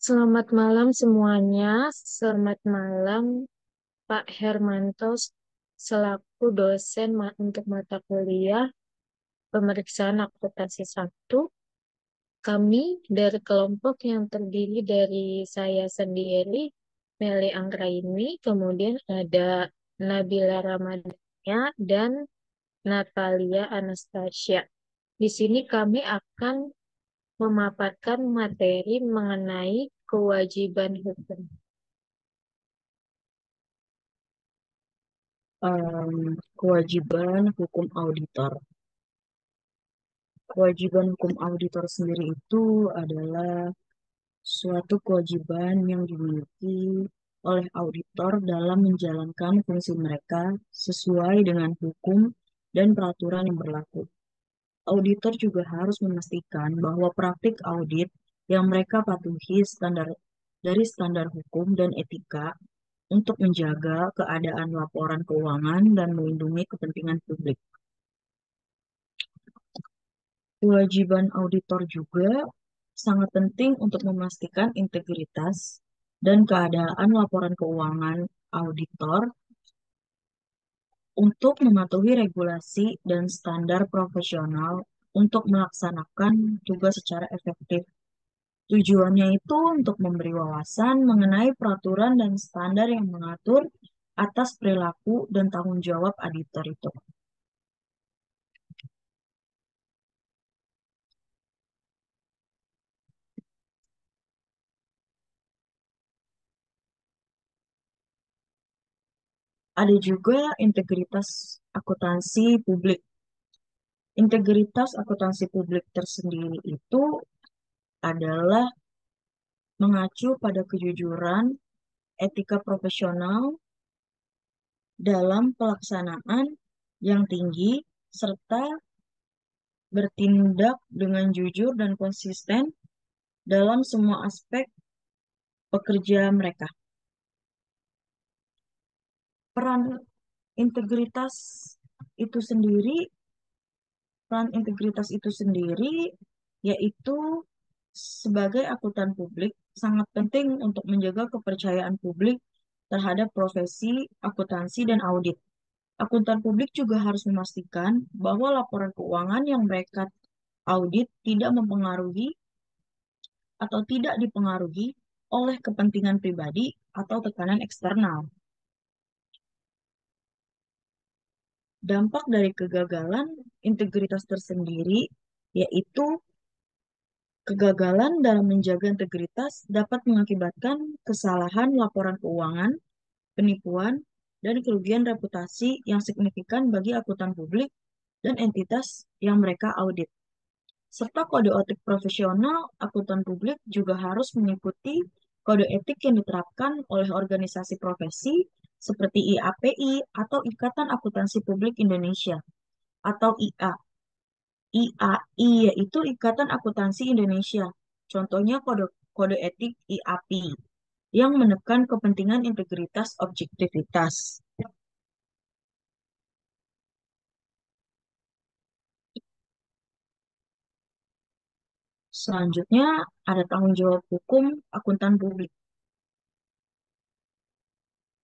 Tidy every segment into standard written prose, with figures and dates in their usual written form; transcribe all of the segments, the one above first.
Selamat malam semuanya. Selamat malam Pak Hermanto selaku dosen untuk mata kuliah pemeriksaan akuntansi 1. Kami dari kelompok yang terdiri dari saya sendiri, Meli Anggraini, kemudian ada Nabila Ramadhania dan Natalia Anastasia. Di sini kami akan memaparkan materi mengenai kewajiban hukum. Kewajiban hukum auditor. Kewajiban hukum auditor sendiri itu adalah suatu kewajiban yang dimiliki oleh auditor dalam menjalankan fungsi mereka sesuai dengan hukum dan peraturan yang berlaku. Auditor juga harus memastikan bahwa praktik audit yang mereka patuhi dari standar hukum dan etika untuk menjaga keadaan laporan keuangan dan melindungi kepentingan publik. Kewajiban auditor juga sangat penting untuk memastikan integritas dan keadaan laporan keuangan auditor untuk mematuhi regulasi dan standar profesional untuk melaksanakan tugas secara efektif. Tujuannya itu untuk memberi wawasan mengenai peraturan dan standar yang mengatur atas perilaku dan tanggung jawab auditor itu. Ada juga integritas akuntansi publik. Integritas akuntansi publik tersendiri itu adalah mengacu pada kejujuran, etika profesional dalam pelaksanaan yang tinggi, serta bertindak dengan jujur dan konsisten dalam semua aspek pekerja mereka. Peran integritas itu sendiri, peran integritas itu sendiri yaitu sebagai akuntan publik sangat penting untuk menjaga kepercayaan publik terhadap profesi akuntansi dan audit. Akuntan publik juga harus memastikan bahwa laporan keuangan yang mereka audit tidak mempengaruhi atau tidak dipengaruhi oleh kepentingan pribadi atau tekanan eksternal. Dampak dari kegagalan integritas tersendiri yaitu kegagalan dalam menjaga integritas dapat mengakibatkan kesalahan laporan keuangan, penipuan, dan kerugian reputasi yang signifikan bagi akuntan publik dan entitas yang mereka audit. Serta kode etik profesional akuntan publik juga harus mengikuti kode etik yang diterapkan oleh organisasi profesi seperti IAPI atau Ikatan Akuntansi Publik Indonesia atau IA. IAI yaitu Ikatan Akuntansi Indonesia. Contohnya kode kode etik IAPI yang menekan kepentingan integritas objektivitas. Selanjutnya ada tanggung jawab hukum akuntan publik.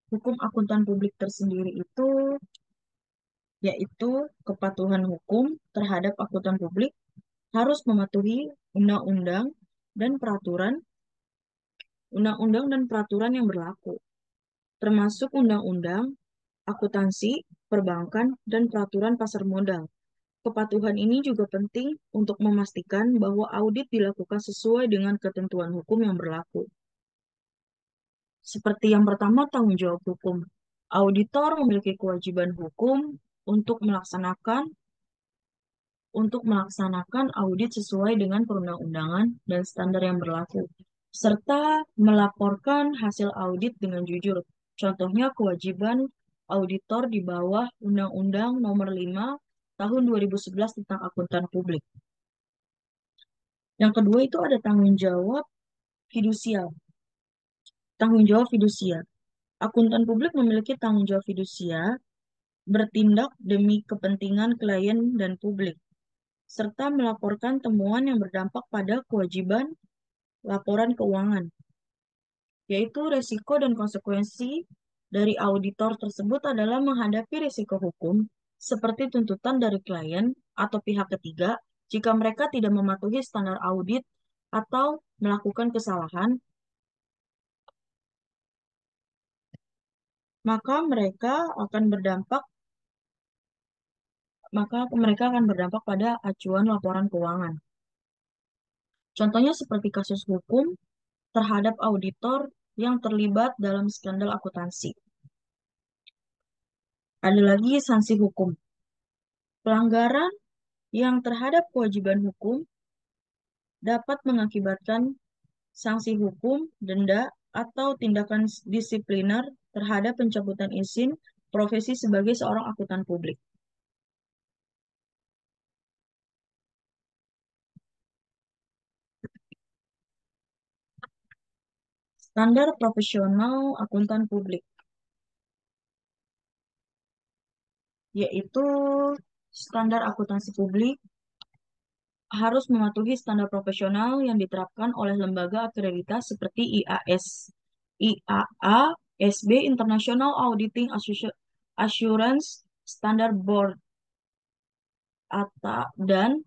Hukum akuntan publik tersendiri itu yaitu kepatuhan hukum terhadap akuntan publik harus mematuhi undang-undang dan peraturan yang berlaku, termasuk undang-undang akuntansi, perbankan, dan peraturan pasar modal. Kepatuhan ini juga penting untuk memastikan bahwa audit dilakukan sesuai dengan ketentuan hukum yang berlaku. Seperti yang pertama, tanggung jawab hukum. Auditor memiliki kewajiban hukum untuk melaksanakan audit sesuai dengan perundang-undangan dan standar yang berlaku, serta melaporkan hasil audit dengan jujur. Contohnya kewajiban auditor di bawah Undang-Undang Nomor 5 Tahun 2011 tentang akuntan publik. Yang kedua itu ada tanggung jawab fidusial. Tanggung jawab fidusia. Akuntan publik memiliki tanggung jawab fidusia bertindak demi kepentingan klien dan publik, serta melaporkan temuan yang berdampak pada kewajiban laporan keuangan. yaitu resiko dan konsekuensi dari auditor tersebut adalah menghadapi risiko hukum seperti tuntutan dari klien atau pihak ketiga jika mereka tidak mematuhi standar audit atau melakukan kesalahan, maka mereka akan berdampak maka mereka akan berdampak pada acuan laporan keuangan. Contohnya seperti kasus hukum terhadap auditor yang terlibat dalam skandal akuntansi. Ada lagi sanksi hukum. Pelanggaran yang terhadap kewajiban hukum dapat mengakibatkan sanksi hukum, denda, atau tindakan disipliner terhadap pencabutan izin profesi sebagai seorang akuntan publik. Standar profesional akuntan publik, yaitu standar akuntansi publik harus mematuhi standar profesional yang diterapkan oleh lembaga akreditas seperti IAS, IAA, SB, International Auditing Assurance Standard Board, ATA, dan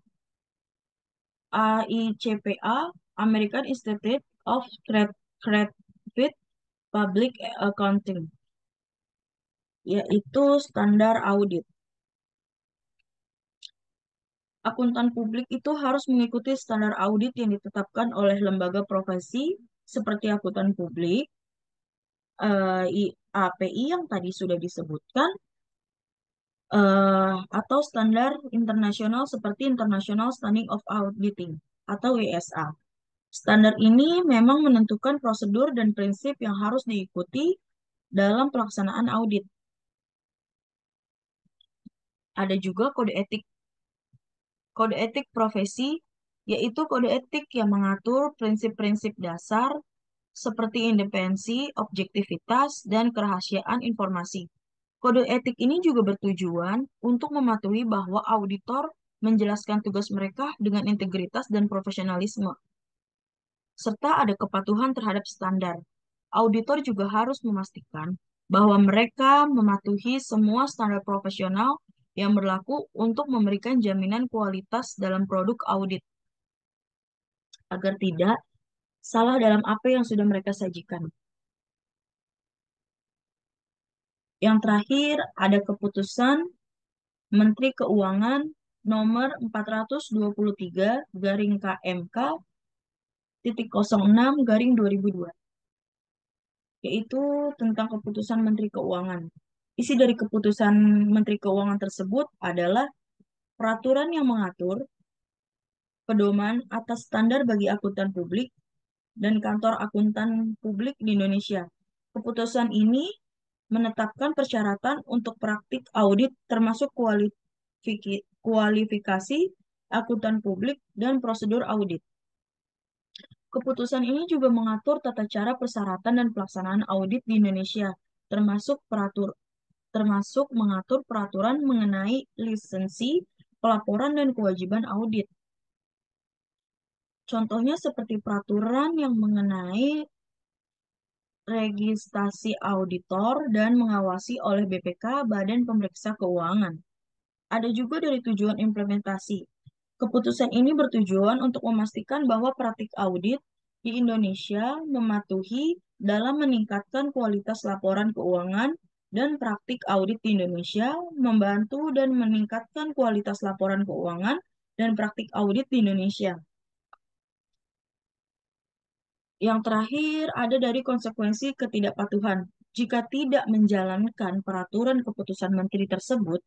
AICPA, American Institute of Creative Public Accounting, yaitu standar audit. Akuntan publik itu harus mengikuti standar audit yang ditetapkan oleh lembaga profesi seperti akuntan publik, API yang tadi sudah disebutkan, atau standar internasional seperti International Standing of Auditing atau ISA. Standar ini memang menentukan prosedur dan prinsip yang harus diikuti dalam pelaksanaan audit. Ada juga kode etik. Kode etik profesi, yaitu kode etik yang mengatur prinsip-prinsip dasar seperti independensi, objektivitas, dan kerahasiaan informasi. Kode etik ini juga bertujuan untuk mematuhi bahwa auditor menjelaskan tugas mereka dengan integritas dan profesionalisme, serta ada kepatuhan terhadap standar. Auditor juga harus memastikan bahwa mereka mematuhi semua standar profesional yang berlaku untuk memberikan jaminan kualitas dalam produk audit, agar tidak salah dalam apa yang sudah mereka sajikan. Yang terakhir, ada keputusan Menteri Keuangan nomor 423 garing KMK titik 06 garing 2002, yaitu tentang keputusan Menteri Keuangan. Isi dari keputusan Menteri Keuangan tersebut adalah peraturan yang mengatur pedoman atas standar bagi akuntan publik dan kantor akuntan publik di Indonesia. Keputusan ini menetapkan persyaratan untuk praktik audit termasuk kualifikasi akuntan publik dan prosedur audit. Keputusan ini juga mengatur tata cara persyaratan dan pelaksanaan audit di Indonesia, termasuk mengatur peraturan mengenai lisensi, pelaporan, dan kewajiban audit. Contohnya seperti peraturan yang mengenai registrasi auditor dan mengawasi oleh BPK, Badan Pemeriksa Keuangan. Ada juga dari tujuan implementasi. Keputusan ini bertujuan untuk memastikan bahwa praktik audit di Indonesia mematuhi dalam meningkatkan kualitas laporan keuangan dan praktik audit di Indonesia membantu dan meningkatkan kualitas laporan keuangan dan praktik audit di Indonesia. Yang terakhir, ada dari konsekuensi ketidakpatuhan. Jika tidak menjalankan peraturan keputusan menteri tersebut,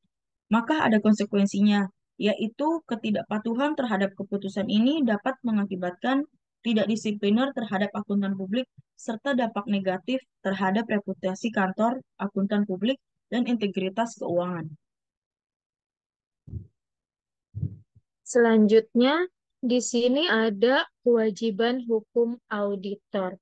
maka ada konsekuensinya, yaitu ketidakpatuhan terhadap keputusan ini dapat mengakibatkan tidak disipliner terhadap akuntan publik, serta dampak negatif terhadap reputasi kantor akuntan publik dan integritas keuangan. Selanjutnya, di sini ada kewajiban hukum auditor.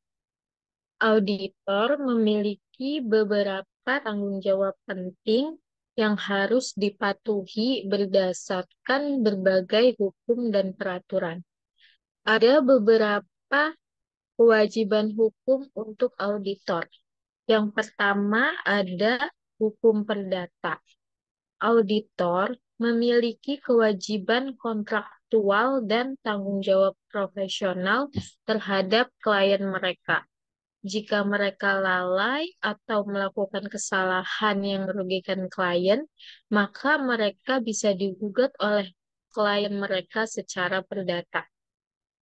Auditor memiliki beberapa tanggung jawab penting yang harus dipatuhi berdasarkan berbagai hukum dan peraturan. Ada beberapa kewajiban hukum untuk auditor. Yang pertama ada hukum perdata. Auditor memiliki kewajiban kontraktual dan tanggung jawab profesional terhadap klien mereka. Jika mereka lalai atau melakukan kesalahan yang merugikan klien, maka mereka bisa digugat oleh klien mereka secara perdata.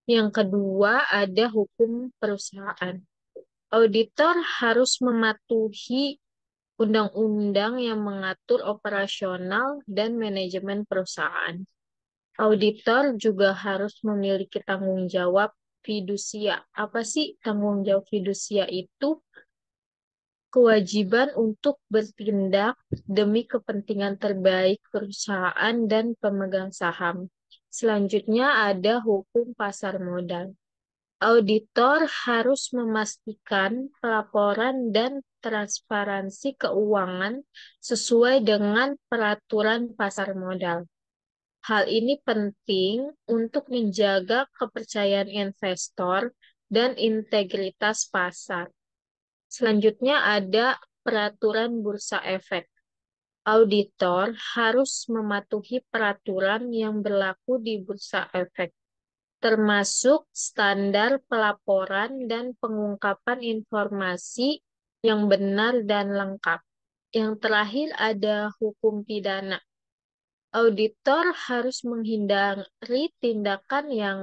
Yang kedua, ada hukum perusahaan. Auditor harus mematuhi undang-undang yang mengatur operasional dan manajemen perusahaan. Auditor juga harus memiliki tanggung jawab fidusia. Apa sih tanggung jawab fidusia itu? Kewajiban untuk bertindak demi kepentingan terbaik perusahaan dan pemegang saham. Selanjutnya ada hukum pasar modal. Auditor harus memastikan pelaporan dan transparansi keuangan sesuai dengan peraturan pasar modal. Hal ini penting untuk menjaga kepercayaan investor dan integritas pasar. Selanjutnya ada peraturan bursa efek. Auditor harus mematuhi peraturan yang berlaku di bursa efek, termasuk standar pelaporan dan pengungkapan informasi yang benar dan lengkap. Yang terakhir ada hukum pidana. Auditor harus menghindari tindakan yang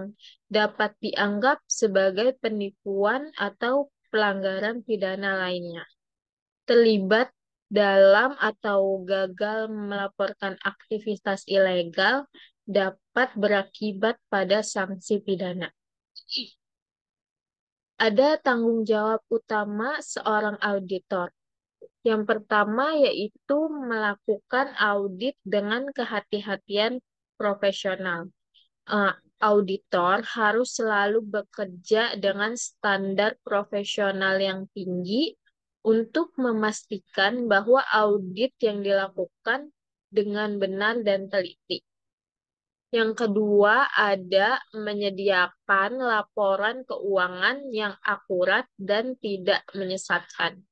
dapat dianggap sebagai penipuan atau pelanggaran pidana lainnya. Terlibat dalam atau gagal melaporkan aktivitas ilegal dapat berakibat pada sanksi pidana. Ada tanggung jawab utama seorang auditor. Yang pertama yaitu melakukan audit dengan kehati-hatian profesional. Eh, Auditor harus selalu bekerja dengan standar profesional yang tinggi untuk memastikan bahwa audit yang dilakukan dengan benar dan teliti. Yang kedua ada menyediakan laporan keuangan yang akurat dan tidak menyesatkan.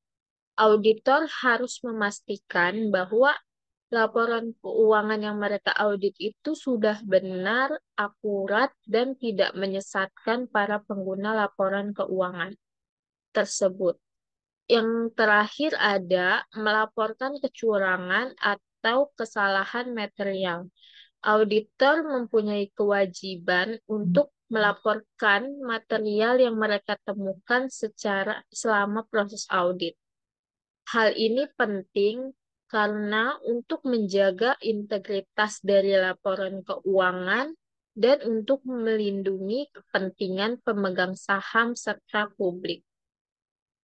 Auditor harus memastikan bahwa laporan keuangan yang mereka audit itu sudah benar, akurat, dan tidak menyesatkan para pengguna laporan keuangan tersebut. Yang terakhir ada melaporkan kecurangan atau kesalahan material. Auditor mempunyai kewajiban untuk melaporkan material yang mereka temukan secara selama proses audit. Hal ini penting karena untuk menjaga integritas dari laporan keuangan dan untuk melindungi kepentingan pemegang saham serta publik.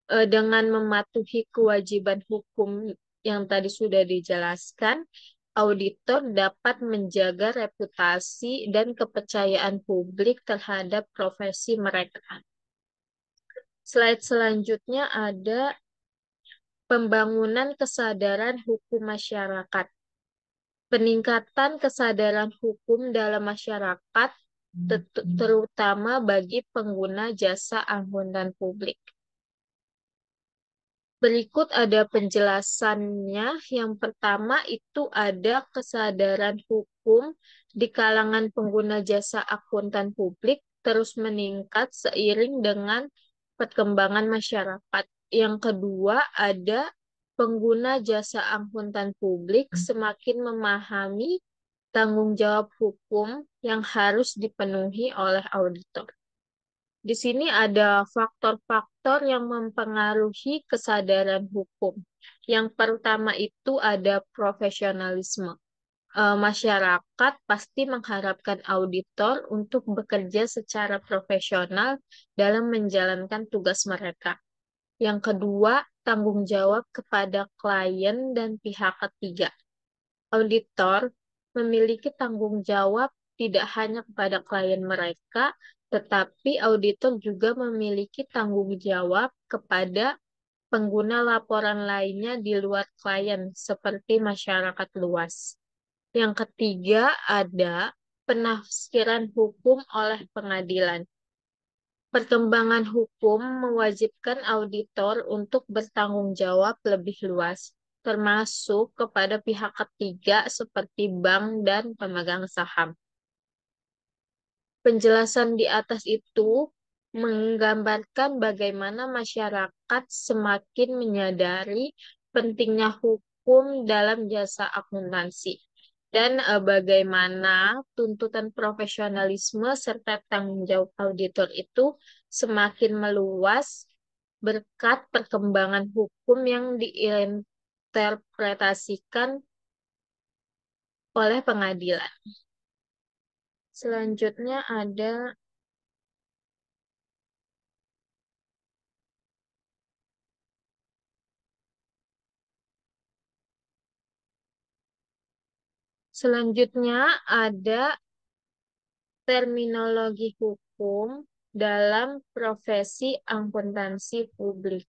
Dengan mematuhi kewajiban hukum yang tadi sudah dijelaskan, auditor dapat menjaga reputasi dan kepercayaan publik terhadap profesi mereka. Slide selanjutnya ada pembangunan kesadaran hukum masyarakat. Peningkatan kesadaran hukum dalam masyarakat, terutama bagi pengguna jasa akuntan publik. Berikut ada penjelasannya. Yang pertama itu ada kesadaran hukum di kalangan pengguna jasa akuntan publik terus meningkat seiring dengan perkembangan masyarakat. Yang kedua ada pengguna jasa akuntan publik semakin memahami tanggung jawab hukum yang harus dipenuhi oleh auditor. Di sini ada faktor-faktor yang mempengaruhi kesadaran hukum. Yang pertama itu ada profesionalisme. Masyarakat pasti mengharapkan auditor untuk bekerja secara profesional dalam menjalankan tugas mereka. Yang kedua, tanggung jawab kepada klien dan pihak ketiga. Auditor memiliki tanggung jawab tidak hanya kepada klien mereka, tetapi auditor juga memiliki tanggung jawab kepada pengguna laporan lainnya di luar klien, seperti masyarakat luas. Yang ketiga ada penafsiran hukum oleh pengadilan. Perkembangan hukum mewajibkan auditor untuk bertanggung jawab lebih luas, termasuk kepada pihak ketiga seperti bank dan pemegang saham. Penjelasan di atas itu menggambarkan bagaimana masyarakat semakin menyadari pentingnya hukum dalam jasa akuntansi dan bagaimana tuntutan profesionalisme serta tanggung jawab auditor itu semakin meluas berkat perkembangan hukum yang diinterpretasikan oleh pengadilan. Selanjutnya ada Selanjutnya ada terminologi hukum dalam profesi akuntansi publik.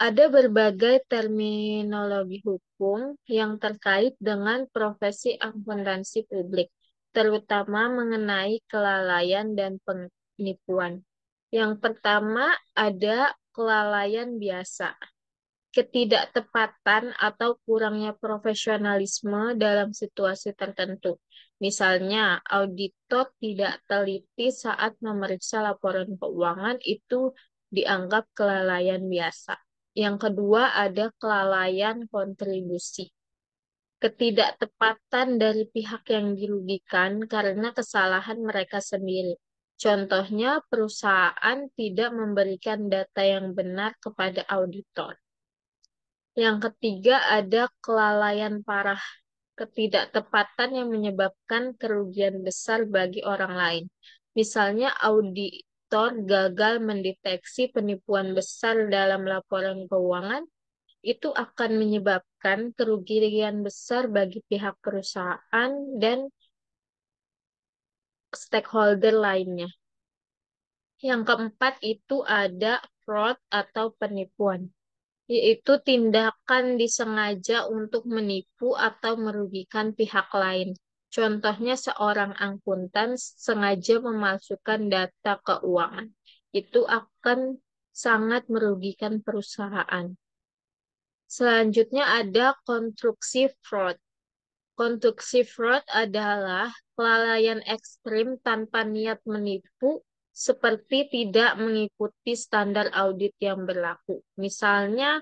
Ada berbagai terminologi hukum yang terkait dengan profesi akuntansi publik, terutama mengenai kelalaian dan penipuan. Yang pertama ada kelalaian biasa, ketidaktepatan atau kurangnya profesionalisme dalam situasi tertentu. Misalnya, auditor tidak teliti saat memeriksa laporan keuangan itu dianggap kelalaian biasa. Yang kedua ada kelalaian kontribusi. Ketidaktepatan dari pihak yang dirugikan karena kesalahan mereka sendiri. Contohnya, perusahaan tidak memberikan data yang benar kepada auditor. Yang ketiga ada kelalaian parah, ketidaktepatan yang menyebabkan kerugian besar bagi orang lain. Misalnya auditor gagal mendeteksi penipuan besar dalam laporan keuangan, itu akan menyebabkan kerugian besar bagi pihak perusahaan dan stakeholder lainnya. Yang keempat itu ada fraud atau penipuan, yaitu tindakan disengaja untuk menipu atau merugikan pihak lain. Contohnya seorang akuntan sengaja memalsukan data keuangan. Itu akan sangat merugikan perusahaan. Selanjutnya ada konstruksi fraud. Konstruksi fraud adalah kelalaian ekstrim tanpa niat menipu, seperti tidak mengikuti standar audit yang berlaku. Misalnya,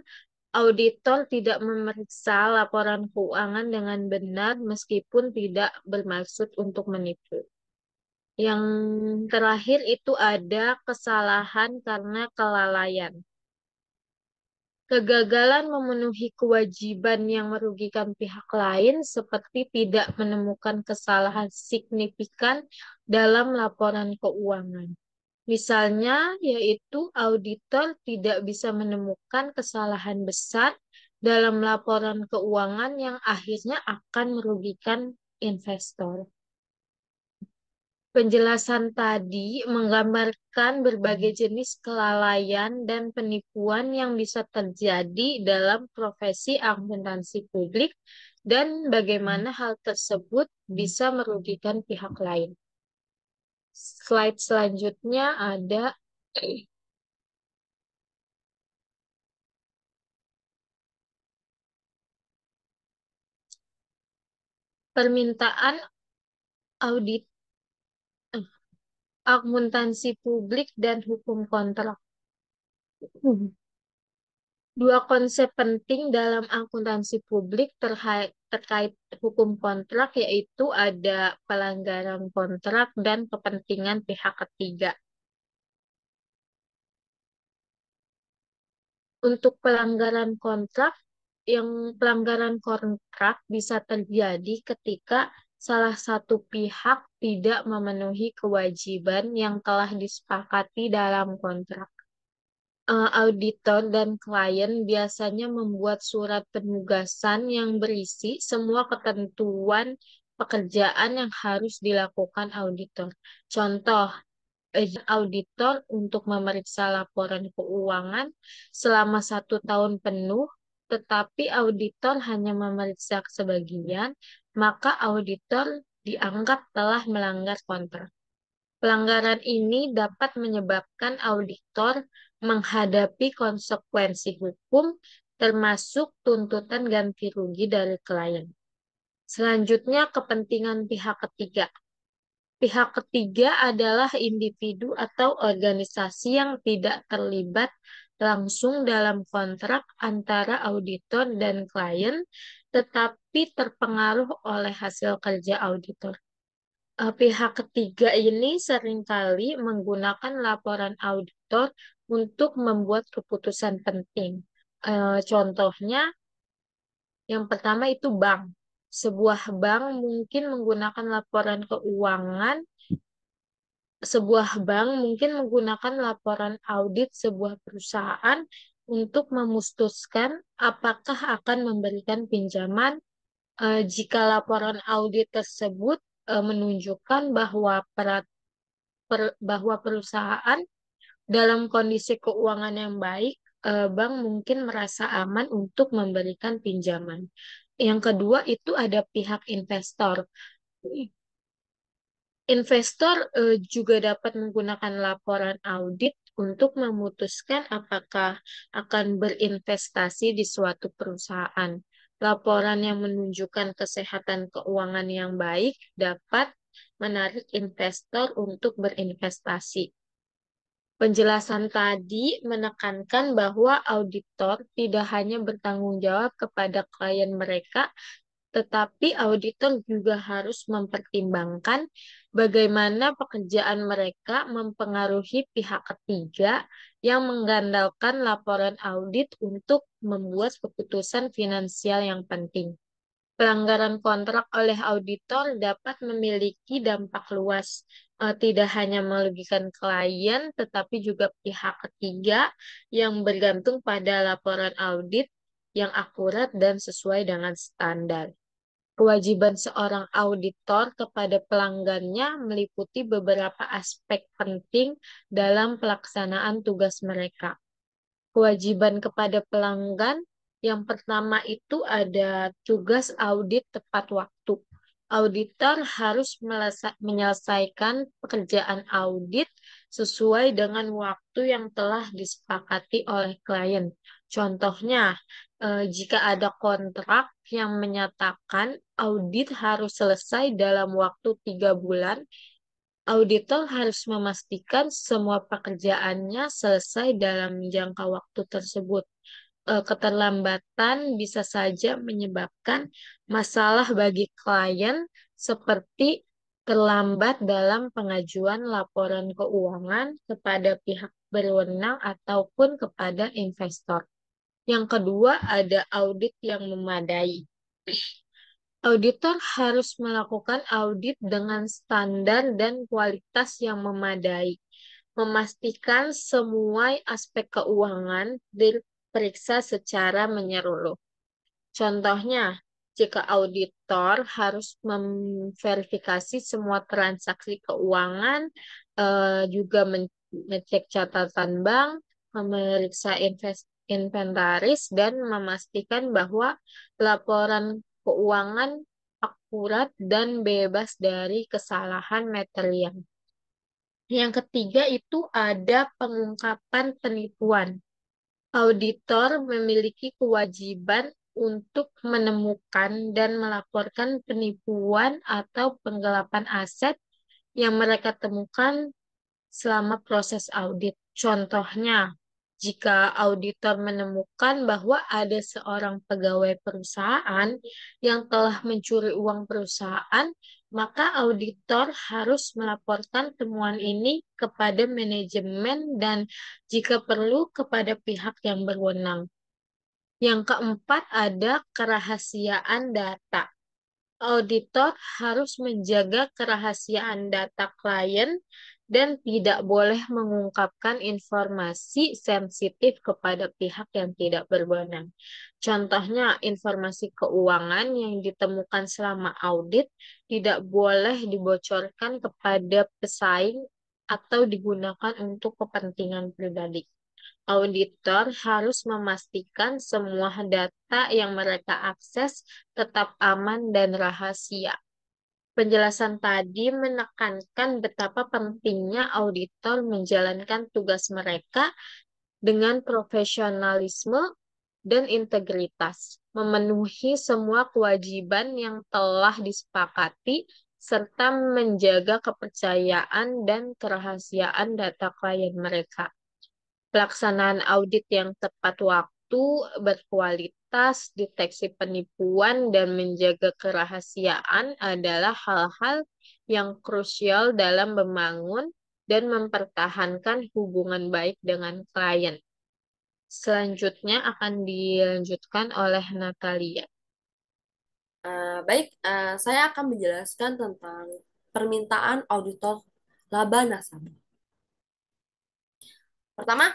auditor tidak memeriksa laporan keuangan dengan benar meskipun tidak bermaksud untuk menipu. Yang terakhir itu ada kesalahan karena kelalaian. Kegagalan memenuhi kewajiban yang merugikan pihak lain seperti tidak menemukan kesalahan signifikan dalam laporan keuangan. Misalnya, yaitu auditor tidak bisa menemukan kesalahan besar dalam laporan keuangan yang akhirnya akan merugikan investor. Penjelasan tadi menggambarkan berbagai jenis kelalaian dan penipuan yang bisa terjadi dalam profesi akuntansi publik dan bagaimana hal tersebut bisa merugikan pihak lain. Slide selanjutnya ada permintaan audit akuntansi publik dan hukum kontrak. Dua konsep penting dalam akuntansi publik terkait hukum kontrak yaitu ada pelanggaran kontrak dan kepentingan pihak ketiga. Untuk pelanggaran kontrak bisa terjadi ketika salah satu pihak tidak memenuhi kewajiban yang telah disepakati dalam kontrak. Auditor dan klien biasanya membuat surat penugasan yang berisi semua ketentuan pekerjaan yang harus dilakukan auditor. Contoh, auditor untuk memeriksa laporan keuangan selama 1 tahun penuh, tetapi auditor hanya memeriksa sebagian, maka auditor dianggap telah melanggar kontrak. Pelanggaran ini dapat menyebabkan auditor menghadapi konsekuensi hukum, termasuk tuntutan ganti rugi dari klien. Selanjutnya, kepentingan pihak ketiga. Pihak ketiga adalah individu atau organisasi yang tidak terlibat langsung dalam kontrak antara auditor dan klien, tetapi terpengaruh oleh hasil kerja auditor. Pihak ketiga ini seringkali menggunakan laporan auditor untuk membuat keputusan penting. Contohnya, yang pertama itu bank. Sebuah bank mungkin menggunakan laporan keuangan Sebuah bank mungkin menggunakan laporan audit sebuah perusahaan untuk memutuskan apakah akan memberikan pinjaman jika laporan audit tersebut menunjukkan bahwa perusahaan dalam kondisi keuangan yang baik, bank mungkin merasa aman untuk memberikan pinjaman. Yang kedua itu ada pihak investor. Investor juga dapat menggunakan laporan audit untuk memutuskan apakah akan berinvestasi di suatu perusahaan. Laporan yang menunjukkan kesehatan keuangan yang baik dapat menarik investor untuk berinvestasi. Penjelasan tadi menekankan bahwa auditor tidak hanya bertanggung jawab kepada klien mereka, tetapi auditor juga harus mempertimbangkan bagaimana pekerjaan mereka mempengaruhi pihak ketiga yang mengandalkan laporan audit untuk membuat keputusan finansial yang penting. Pelanggaran kontrak oleh auditor dapat memiliki dampak luas, tidak hanya merugikan klien, tetapi juga pihak ketiga yang bergantung pada laporan audit yang akurat dan sesuai dengan standar. Kewajiban seorang auditor kepada pelanggannya meliputi beberapa aspek penting dalam pelaksanaan tugas mereka. Kewajiban kepada pelanggan yang pertama itu ada tugas audit tepat waktu. Auditor harus menyelesaikan pekerjaan audit sesuai dengan waktu yang telah disepakati oleh klien. Contohnya, jika ada kontrak yang menyatakan audit harus selesai dalam waktu 3 bulan, auditor harus memastikan semua pekerjaannya selesai dalam jangka waktu tersebut. Keterlambatan bisa saja menyebabkan masalah bagi klien, seperti terlambat dalam pengajuan laporan keuangan kepada pihak berwenang ataupun kepada investor. Yang kedua, ada audit yang memadai. Auditor harus melakukan audit dengan standar dan kualitas yang memadai, memastikan semua aspek keuangan diperiksa secara menyeluruh. Contohnya, jika auditor harus memverifikasi semua transaksi keuangan, juga mengecek catatan bank, memeriksa inventaris, dan memastikan bahwa laporan keuangan akurat dan bebas dari kesalahan material. Yang ketiga itu ada pengungkapan penipuan. Auditor memiliki kewajiban untuk menemukan dan melaporkan penipuan atau penggelapan aset yang mereka temukan selama proses audit. Contohnya, jika auditor menemukan bahwa ada seorang pegawai perusahaan yang telah mencuri uang perusahaan, maka auditor harus melaporkan temuan ini kepada manajemen dan jika perlu kepada pihak yang berwenang. Yang keempat ada kerahasiaan data. Auditor harus menjaga kerahasiaan data klien dan tidak boleh mengungkapkan informasi sensitif kepada pihak yang tidak berwenang. Contohnya, informasi keuangan yang ditemukan selama audit tidak boleh dibocorkan kepada pesaing atau digunakan untuk kepentingan pribadi. Auditor harus memastikan semua data yang mereka akses tetap aman dan rahasia. Penjelasan tadi menekankan betapa pentingnya auditor menjalankan tugas mereka dengan profesionalisme dan integritas, memenuhi semua kewajiban yang telah disepakati, serta menjaga kepercayaan dan kerahasiaan data klien mereka. Pelaksanaan audit yang tepat waktu, berkualitas, deteksi penipuan, dan menjaga kerahasiaan adalah hal-hal yang krusial dalam membangun dan mempertahankan hubungan baik dengan klien. Selanjutnya akan dilanjutkan oleh Natalia. Baik, saya akan menjelaskan tentang permintaan auditor laba nasabah. Pertama,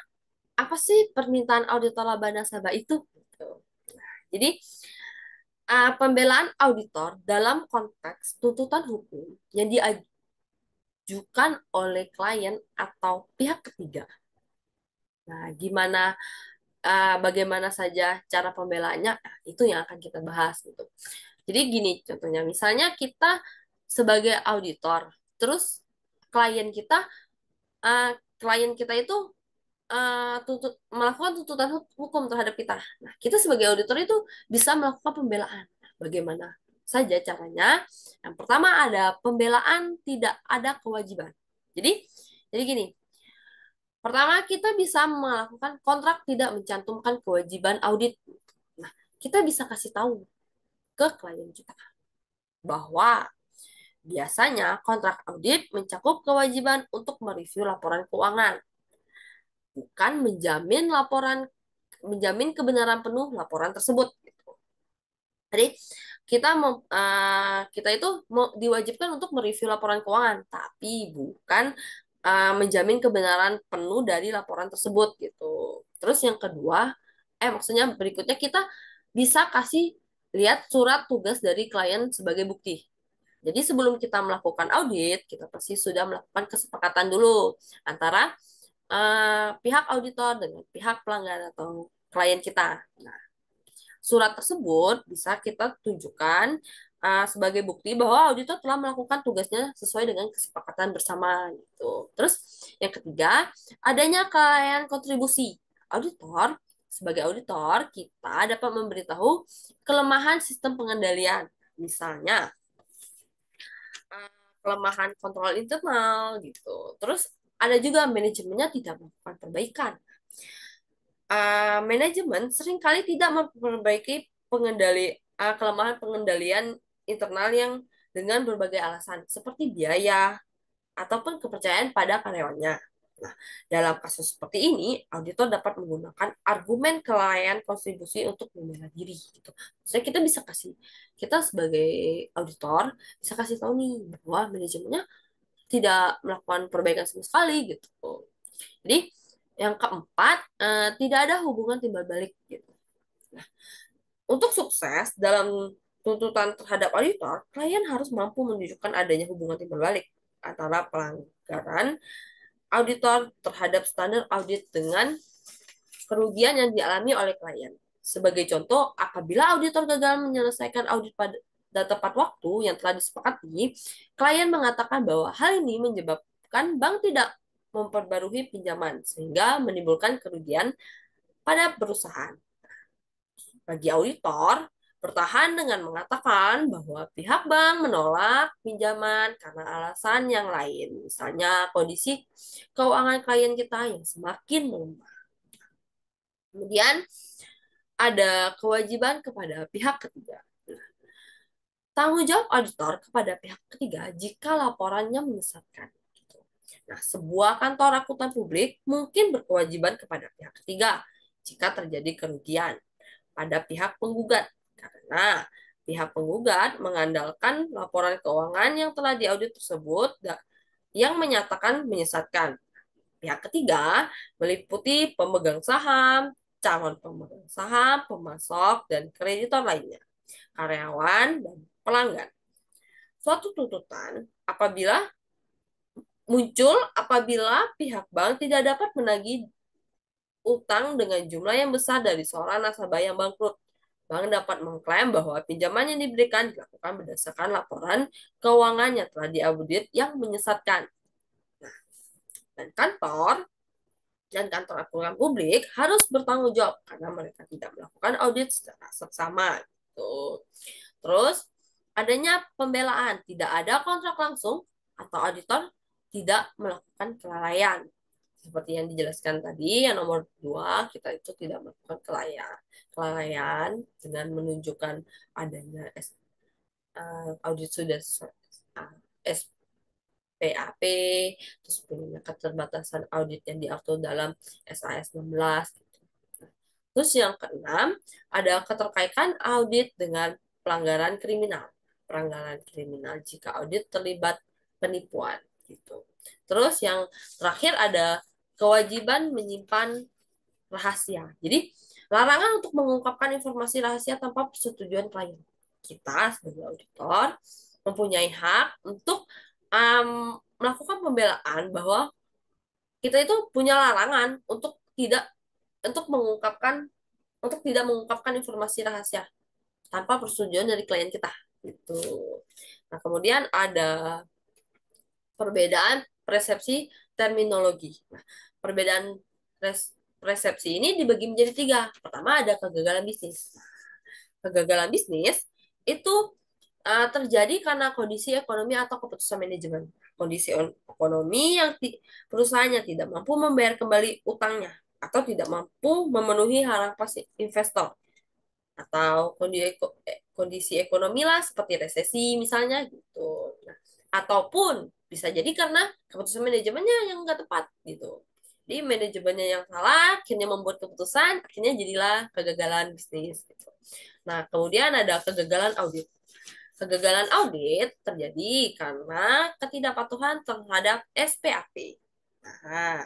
apa sih permintaan auditor laba nasabah itu? Gitu. Jadi, pembelaan auditor dalam konteks tuntutan hukum yang diajukan oleh klien atau pihak ketiga. Nah, bagaimana saja cara pembelaannya? Nah, itu yang akan kita bahas gitu. Jadi gini contohnya, misalnya kita sebagai auditor, terus klien kita, uh, klien kita itu melakukan tuntutan hukum terhadap kita. Nah, kita sebagai auditor itu bisa melakukan pembelaan. Nah, bagaimana saja caranya? Yang pertama ada pembelaan tidak ada kewajiban. Jadi, jadi gini, pertama kita bisa melakukan kontrak tidak mencantumkan kewajiban audit. Nah, kita bisa kasih tahu ke klien kita bahwa biasanya kontrak audit mencakup kewajiban untuk mereview laporan keuangan, bukan menjamin kebenaran penuh laporan tersebut. Jadi kita itu diwajibkan untuk mereview laporan keuangan, tapi bukan menjamin kebenaran penuh dari laporan tersebut gitu. Terus yang kedua, maksudnya berikutnya kita bisa kasih lihat surat tugas dari klien sebagai bukti. Jadi sebelum kita melakukan audit, kita pasti sudah melakukan kesepakatan dulu antara pihak auditor dengan pihak pelanggan atau klien kita. Nah, surat tersebut bisa kita tunjukkan sebagai bukti bahwa auditor telah melakukan tugasnya sesuai dengan kesepakatan bersama gitu. Terus yang ketiga, adanya kelalaian kontribusi. Auditor sebagai auditor kita dapat memberitahu kelemahan sistem pengendalian. Misalnya kelemahan kontrol internal gitu. Terus ada juga manajemennya tidak melakukan perbaikan. Manajemen seringkali tidak memperbaiki kelemahan pengendalian internal yang dengan berbagai alasan seperti biaya ataupun kepercayaan pada karyawannya. Nah, dalam kasus seperti ini, auditor dapat menggunakan argumen kelalaian kontribusi untuk membela diri. Gitu. Maksudnya kita sebagai auditor bisa kasih tahu nih bahwa manajemennya tidak melakukan perbaikan sama sekali gitu. Jadi yang keempat, tidak ada hubungan timbal balik gitu. Nah, untuk sukses dalam tuntutan terhadap auditor, klien harus mampu menunjukkan adanya hubungan timbal balik antara pelanggaran auditor terhadap standar audit dengan kerugian yang dialami oleh klien. Sebagai contoh, apabila auditor gagal menyelesaikan audit pada tepat waktu yang telah disepakati, klien mengatakan bahwa hal ini menyebabkan bank tidak memperbarui pinjaman sehingga menimbulkan kerugian pada perusahaan. Bagi auditor, bertahan dengan mengatakan bahwa pihak bank menolak pinjaman karena alasan yang lain, misalnya kondisi keuangan klien kita yang semakin melemah. Kemudian ada kewajiban kepada pihak ketiga. Tanggung jawab auditor kepada pihak ketiga jika laporannya menyesatkan. Nah, sebuah kantor akuntan publik mungkin berkewajiban kepada pihak ketiga jika terjadi kerugian pada pihak penggugat karena pihak penggugat mengandalkan laporan keuangan yang telah diaudit tersebut yang menyatakan menyesatkan. Pihak ketiga meliputi pemegang saham, calon pemegang saham, pemasok, dan kreditor lainnya, karyawan, dan pelanggan. Suatu tuntutan muncul apabila pihak bank tidak dapat menagih utang dengan jumlah yang besar dari seorang nasabah yang bangkrut. bank dapat mengklaim bahwa pinjaman yang diberikan dilakukan berdasarkan laporan keuangan yang telah diaudit yang menyesatkan. Nah, dan kantor akuntan publik harus bertanggung jawab karena mereka tidak melakukan audit secara seksama. Gitu. Terus, adanya pembelaan, tidak ada kontrak langsung atau auditor tidak melakukan kelalaian. Seperti yang dijelaskan tadi, yang nomor 2, kita itu tidak melakukan kelalaian dengan menunjukkan adanya audit sudah SPAP, terus punya keterbatasan audit yang diatur dalam SAS 16. Gitu. Terus yang keenam, ada keterkaitan audit dengan pelanggaran kriminal. Pelanggaran kriminal jika audit terlibat penipuan. Gitu. Terus yang terakhir ada kewajiban menyimpan rahasia. Jadi, larangan untuk mengungkapkan informasi rahasia tanpa persetujuan klien. Kita sebagai auditor mempunyai hak untuk melakukan pembelaan bahwa kita itu punya larangan mengungkapkan untuk tidak mengungkapkan informasi rahasia tanpa persetujuan dari klien kita gitu. Nah, kemudian ada perbedaan persepsi terminologi. Nah, perbedaan persepsi ini dibagi menjadi 3. Pertama ada kegagalan bisnis. Kegagalan bisnis itu terjadi karena kondisi ekonomi atau keputusan manajemen. Kondisi ekonomi yang perusahaannya tidak mampu membayar kembali utangnya atau tidak mampu memenuhi harapan investor atau kondisi ekonomi lah seperti resesi misalnya gitu. Nah, ataupun bisa jadi karena keputusan manajemennya yang nggak tepat gitu. Jadi manajemennya yang salah, akhirnya membuat keputusan, akhirnya jadilah kegagalan bisnis. Gitu. Nah, kemudian ada kegagalan audit. Kegagalan audit terjadi karena ketidakpatuhan terhadap SPAP. Nah,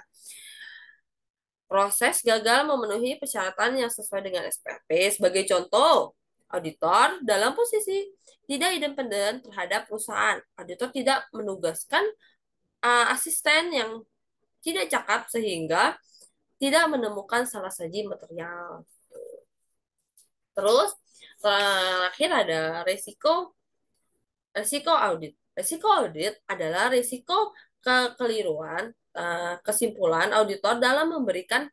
proses gagal memenuhi persyaratan yang sesuai dengan SPAP. Sebagai contoh, auditor dalam posisi tidak independen terhadap perusahaan. Auditor tidak menugaskan asisten yang tidak cakap sehingga tidak menemukan salah saji material. Terus terakhir ada resiko audit. Resiko audit adalah risiko kekeliruan kesimpulan auditor dalam memberikan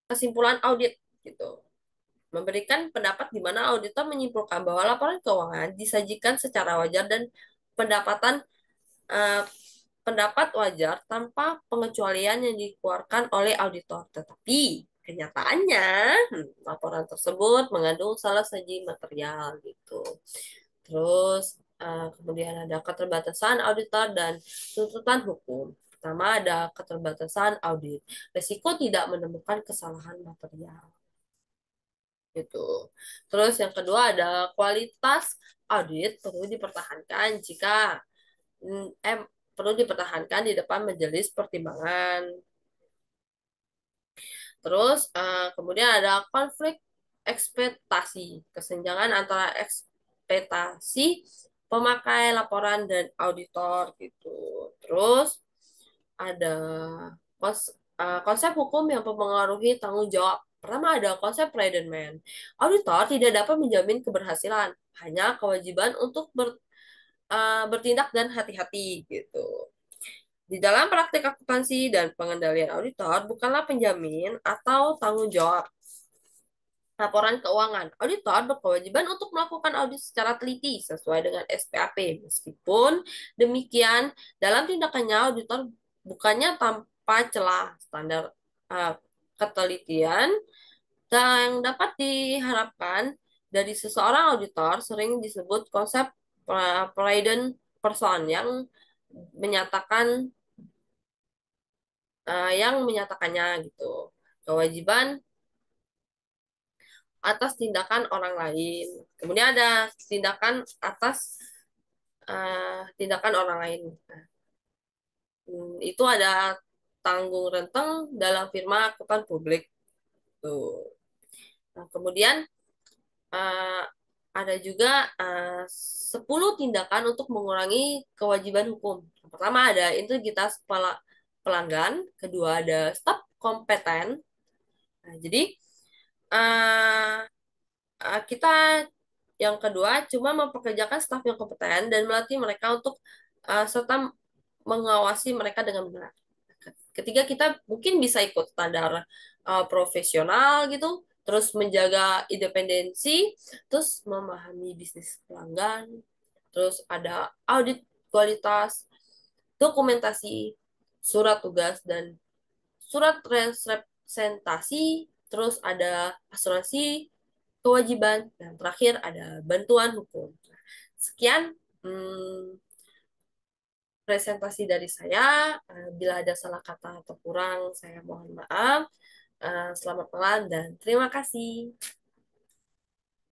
kesimpulan audit gitu. Memberikan pendapat di mana auditor menyimpulkan bahwa laporan keuangan disajikan secara wajar dan pendapatan uh, pendapat wajar tanpa pengecualian yang dikeluarkan oleh auditor. Tetapi kenyataannya laporan tersebut mengandung salah saji material gitu. Terus kemudian ada keterbatasan auditor dan tuntutan hukum. Pertama ada keterbatasan audit. Resiko tidak menemukan kesalahan material. Gitu. Terus yang kedua ada kualitas audit perlu dipertahankan jika perlu dipertahankan di depan majelis pertimbangan. Terus kemudian ada konflik ekspektasi, kesenjangan antara ekspektasi pemakai laporan dan auditor gitu. Terus ada konsep hukum yang mempengaruhi tanggung jawab. Pertama ada konsep Friedman. Auditor tidak dapat menjamin keberhasilan, hanya kewajiban untuk bertindak dan hati-hati gitu. Di dalam praktik akuntansi dan pengendalian auditor bukanlah penjamin atau tanggung jawab laporan keuangan. Auditor berkewajiban untuk melakukan audit secara teliti sesuai dengan SPAP. Meskipun demikian, dalam tindakannya auditor bukannya tanpa celah standar ketelitian yang dapat diharapkan dari seseorang auditor sering disebut konsep prudent person yang menyatakannya gitu. Kewajiban atas tindakan orang lain. Kemudian ada tindakan atas tindakan orang lain. Itu ada tanggung renteng dalam firma akuntan publik. Tuh. Nah, kemudian uh, ada juga 10 tindakan untuk mengurangi kewajiban hukum. Yang pertama ada integritas pelanggan, kedua ada staf kompeten. Nah, jadi uh, kita yang kedua cuma mempekerjakan staf yang kompeten dan melatih mereka untuk serta mengawasi mereka dengan benar. Ketiga, kita mungkin bisa ikut standar profesional gitu, terus menjaga independensi, terus memahami bisnis pelanggan, terus ada audit kualitas, dokumentasi, surat tugas, dan surat representasi, terus ada asuransi kewajiban, dan terakhir ada bantuan hukum. Sekian presentasi dari saya. Bila ada salah kata atau kurang, saya mohon maaf. Selamat malam dan terima kasih.